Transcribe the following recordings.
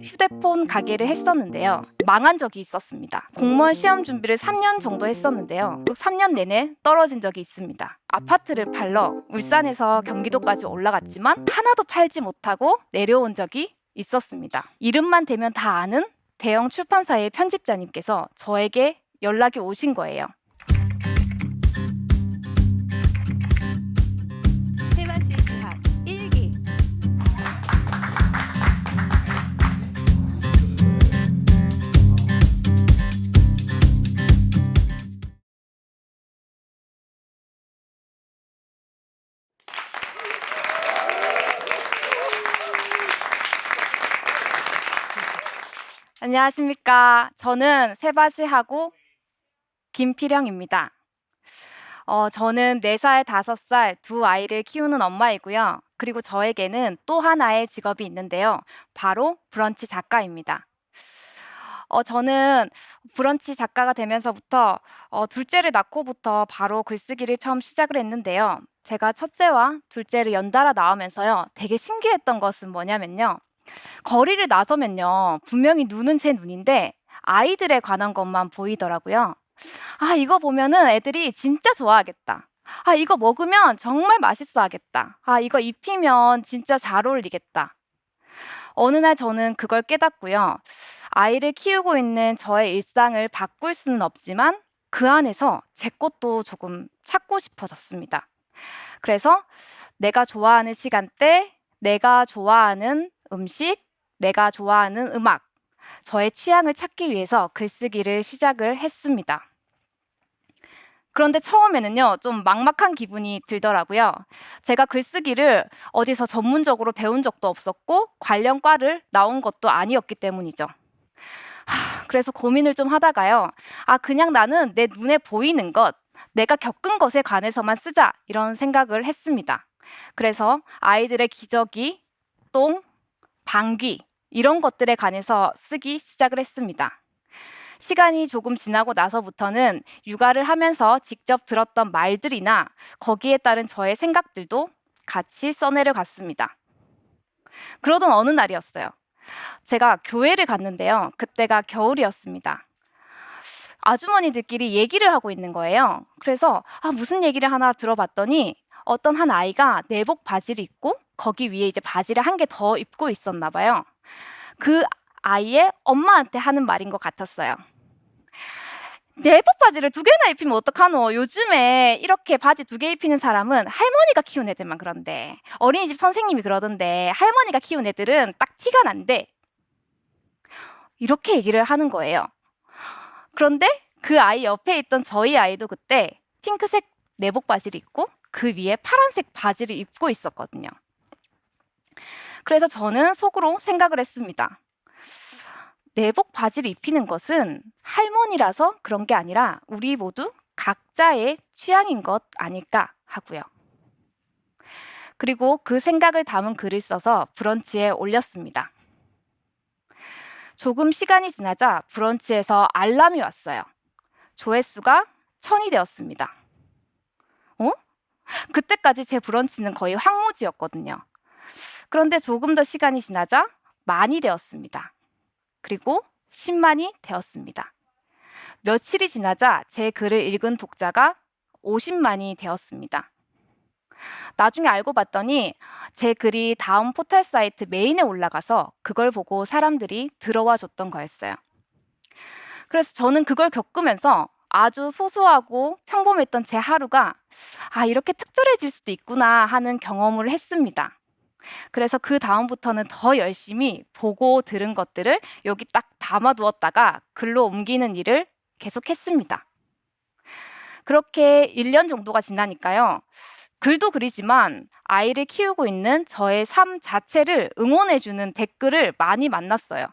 휴대폰 가게를 했었는데요. 망한 적이 있었습니다. 공무원 시험 준비를 3년 정도 했었는데요. 3년 내내 떨어진 적이 있습니다. 아파트를 팔러 울산에서 경기도까지 올라갔지만 하나도 팔지 못하고 내려온 적이 있었습니다. 이름만 대면 다 아는 대형 출판사의 편집자님께서 저에게 연락이 오신 거예요. 세바시 대학 1기. 안녕하십니까. 저는 세바시하고 김필영입니다. 저는 4살, 5살 두 아이를 키우는 엄마이고요. 그리고 저에게는 또 하나의 직업이 있는데요. 바로 브런치 작가입니다. 저는 브런치 작가가 되면서부터 둘째를 낳고부터 바로 글쓰기를 처음 시작을 했는데요. 제가 첫째와 둘째를 연달아 낳으면서요. 되게 신기했던 것은 뭐냐면요. 거리를 나서면요. 분명히 눈은 제 눈인데 아이들에 관한 것만 보이더라고요. 아, 이거 보면은 애들이 진짜 좋아하겠다. 아, 이거 먹으면 정말 맛있어 하겠다. 아, 이거 입히면 진짜 잘 어울리겠다. 어느 날 저는 그걸 깨닫고요. 아이를 키우고 있는 저의 일상을 바꿀 수는 없지만 그 안에서 제 것도 조금 찾고 싶어졌습니다. 그래서 내가 좋아하는 시간대, 내가 좋아하는 음식, 내가 좋아하는 음악, 저의 취향을 찾기 위해서 글쓰기를 시작을 했습니다. 그런데 처음에는요, 좀 막막한 기분이 들더라고요. 제가 글쓰기를 어디서 전문적으로 배운 적도 없었고, 관련 과를 나온 것도 아니었기 때문이죠. 그래서 고민을 좀 하다가요. 아, 그냥 나는 내 눈에 보이는 것, 내가 겪은 것에 관해서만 쓰자, 이런 생각을 했습니다. 그래서 아이들의 기저귀, 똥, 방귀, 이런 것들에 관해서 쓰기 시작을 했습니다. 시간이 조금 지나고 나서부터는 육아를 하면서 직접 들었던 말들이나 거기에 따른 저의 생각들도 같이 써내려 갔습니다. 그러던 어느 날이었어요. 제가 교회를 갔는데요. 그때가 겨울이었습니다. 아주머니들끼리 얘기를 하고 있는 거예요. 그래서 무슨 얘기를 하나 들어봤더니 어떤 한 아이가 내복 바지를 입고 거기 위에 이제 바지를 한 개 더 입고 있었나 봐요. 그 아이의 엄마한테 하는 말인 것 같았어요. 내복 바지를 2개나 입히면 어떡하노? 요즘에 이렇게 바지 2개 입히는 사람은 할머니가 키운 애들만 그런데, 어린이집 선생님이 그러던데 할머니가 키운 애들은 딱 티가 난대. 이렇게 얘기를 하는 거예요. 그런데 그 아이 옆에 있던 저희 아이도 그때 핑크색 내복 바지를 입고 그 위에 파란색 바지를 입고 있었거든요. 그래서 저는 속으로 생각을 했습니다. 내복 바지를 입히는 것은 할머니라서 그런 게 아니라 우리 모두 각자의 취향인 것 아닐까 하고요. 그리고 그 생각을 담은 글을 써서 브런치에 올렸습니다. 조금 시간이 지나자 브런치에서 알람이 왔어요. 조회수가 1000이 되었습니다. 그때까지 제 브런치는 거의 황무지였거든요. 그런데 조금 더 시간이 지나자 10,000이 되었습니다. 그리고 10만이 되었습니다. 며칠이 지나자 제 글을 읽은 독자가 50만이 되었습니다. 나중에 알고 봤더니 제 글이 다음 포털 사이트 메인에 올라가서 그걸 보고 사람들이 들어와 줬던 거였어요. 그래서 저는 그걸 겪으면서 아주 소소하고 평범했던 제 하루가 이렇게 특별해질 수도 있구나 하는 경험을 했습니다. 그래서 그 다음부터는 더 열심히 보고 들은 것들을 여기 딱 담아두었다가 글로 옮기는 일을 계속했습니다. 그렇게 1년 정도가 지나니까요. 글도 글이지만 아이를 키우고 있는 저의 삶 자체를 응원해주는 댓글을 많이 만났어요.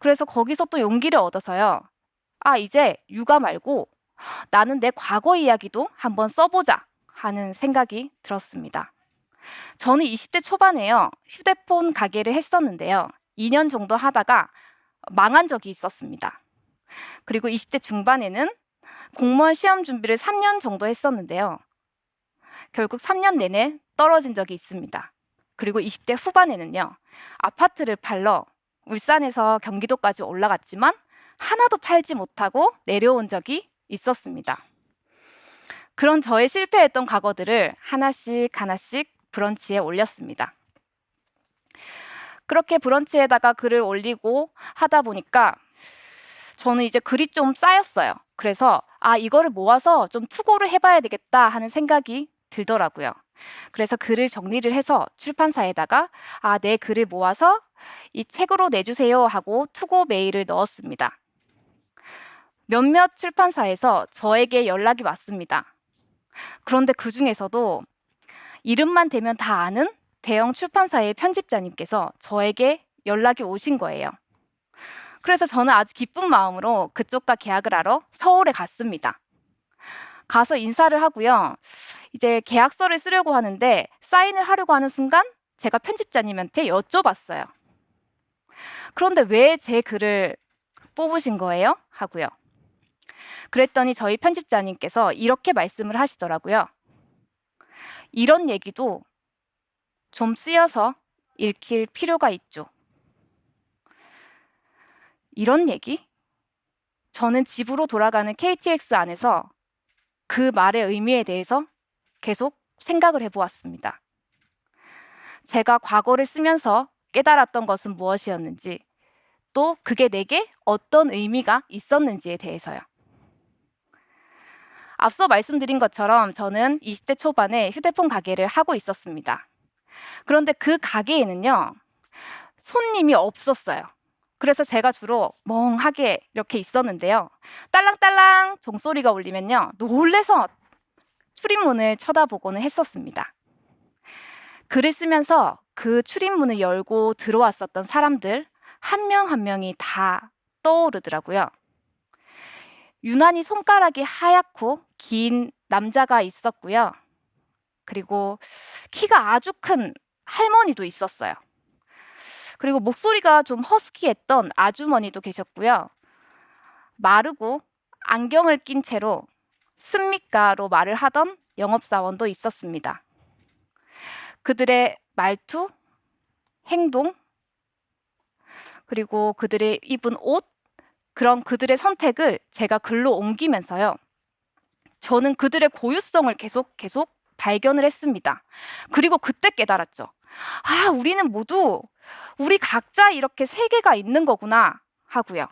그래서 거기서 또 용기를 얻어서요. 이제 육아 말고 나는 내 과거 이야기도 한번 써보자 하는 생각이 들었습니다. 저는 20대 초반에요. 휴대폰 가게를 했었는데요. 2년 정도 하다가 망한 적이 있었습니다. 그리고 20대 중반에는 공무원 시험 준비를 3년 정도 했었는데요. 결국 3년 내내 떨어진 적이 있습니다. 그리고 20대 후반에는요. 아파트를 팔러 울산에서 경기도까지 올라갔지만 하나도 팔지 못하고 내려온 적이 있었습니다. 그런 저의 실패했던 과거들을 하나씩 하나씩 브런치에 올렸습니다. 그렇게 브런치에다가 글을 올리고 하다 보니까 저는 이제 글이 좀 쌓였어요. 그래서 이거를 모아서 좀 투고를 해봐야 되겠다 하는 생각이 들더라고요. 그래서 글을 정리를 해서 출판사에다가 내 글을 모아서 이 책으로 내주세요 하고 투고 메일을 넣었습니다. 몇몇 출판사에서 저에게 연락이 왔습니다. 그런데 그 중에서도 이름만 대면 다 아는 대형 출판사의 편집자님께서 저에게 연락이 오신 거예요. 그래서 저는 아주 기쁜 마음으로 그쪽과 계약을 하러 서울에 갔습니다. 가서 인사를 하고요. 이제 계약서를 쓰려고 하는데 사인을 하려고 하는 순간 제가 편집자님한테 여쭤봤어요. 그런데 왜 제 글을 뽑으신 거예요? 하고요. 그랬더니 저희 편집자님께서 이렇게 말씀을 하시더라고요. 이런 얘기도 좀 쓰여서 읽힐 필요가 있죠. 이런 얘기? 저는 집으로 돌아가는 KTX 안에서 그 말의 의미에 대해서 계속 생각을 해보았습니다. 제가 과거를 쓰면서 깨달았던 것은 무엇이었는지, 또 그게 내게 어떤 의미가 있었는지에 대해서요. 앞서 말씀드린 것처럼 저는 20대 초반에 휴대폰 가게를 하고 있었습니다. 그런데 그 가게에는요, 손님이 없었어요. 그래서 제가 주로 멍하게 이렇게 있었는데요. 딸랑딸랑 종소리가 울리면요, 놀래서 출입문을 쳐다보고는 했었습니다. 글을 쓰면서 그 출입문을 열고 들어왔었던 사람들 한 명 한 명이 다 떠오르더라고요. 유난히 손가락이 하얗고 긴 남자가 있었고요. 그리고 키가 아주 큰 할머니도 있었어요. 그리고 목소리가 좀 허스키했던 아주머니도 계셨고요. 마르고 안경을 낀 채로 습니까로 말을 하던 영업사원도 있었습니다. 그들의 말투, 행동, 그리고 그들의 입은 옷, 그런 그들의 선택을 제가 글로 옮기면서요. 저는 그들의 고유성을 계속 발견을 했습니다. 그리고 그때 깨달았죠. 우리는 모두 우리 각자 이렇게 세계가 있는 거구나 하고요.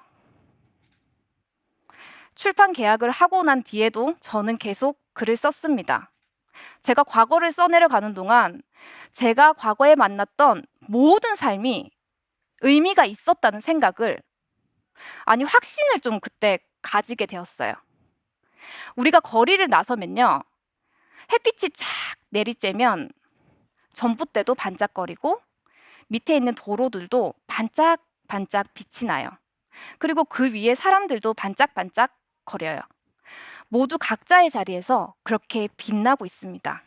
출판 계약을 하고 난 뒤에도 저는 계속 글을 썼습니다. 제가 과거를 써내려 가는 동안 제가 과거에 만났던 모든 삶이 의미가 있었다는 생각을, 확신을 좀 그때 가지게 되었어요. 우리가 거리를 나서면요, 햇빛이 쫙 내리쬐면 전봇대도 반짝거리고 밑에 있는 도로들도 반짝반짝 빛이 나요. 그리고 그 위에 사람들도 반짝반짝 거려요. 모두 각자의 자리에서 그렇게 빛나고 있습니다.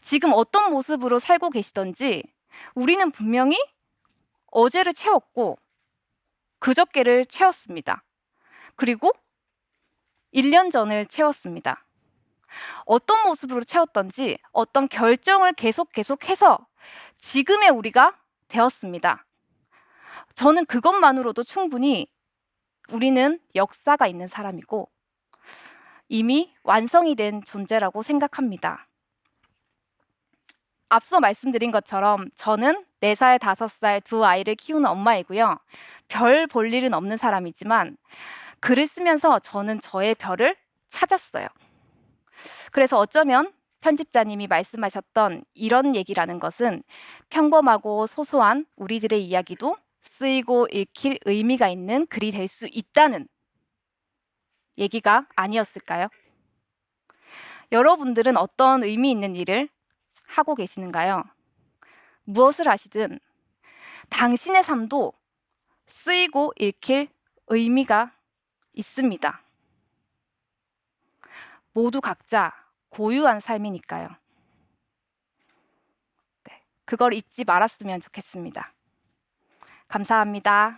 지금 어떤 모습으로 살고 계시던지 우리는 분명히 어제를 채웠고 그저께를 채웠습니다. 그리고 1년 전을 채웠습니다. 어떤 모습으로 채웠던지 어떤 결정을 계속해서 지금의 우리가 되었습니다. 저는 그것만으로도 충분히 우리는 역사가 있는 사람이고 이미 완성이 된 존재라고 생각합니다. 앞서 말씀드린 것처럼 저는 4살, 5살 두 아이를 키우는 엄마이고요. 별 볼 일은 없는 사람이지만 글을 쓰면서 저는 저의 별을 찾았어요. 그래서 어쩌면 편집자님이 말씀하셨던 이런 얘기라는 것은 평범하고 소소한 우리들의 이야기도 쓰이고 읽힐 의미가 있는 글이 될 수 있다는 얘기가 아니었을까요? 여러분들은 어떤 의미 있는 일을 하고 계시는가요? 무엇을 하시든 당신의 삶도 쓰이고 읽힐 의미가 있습니다. 모두 각자 고유한 삶이니까요. 네, 그걸 잊지 말았으면 좋겠습니다. 감사합니다.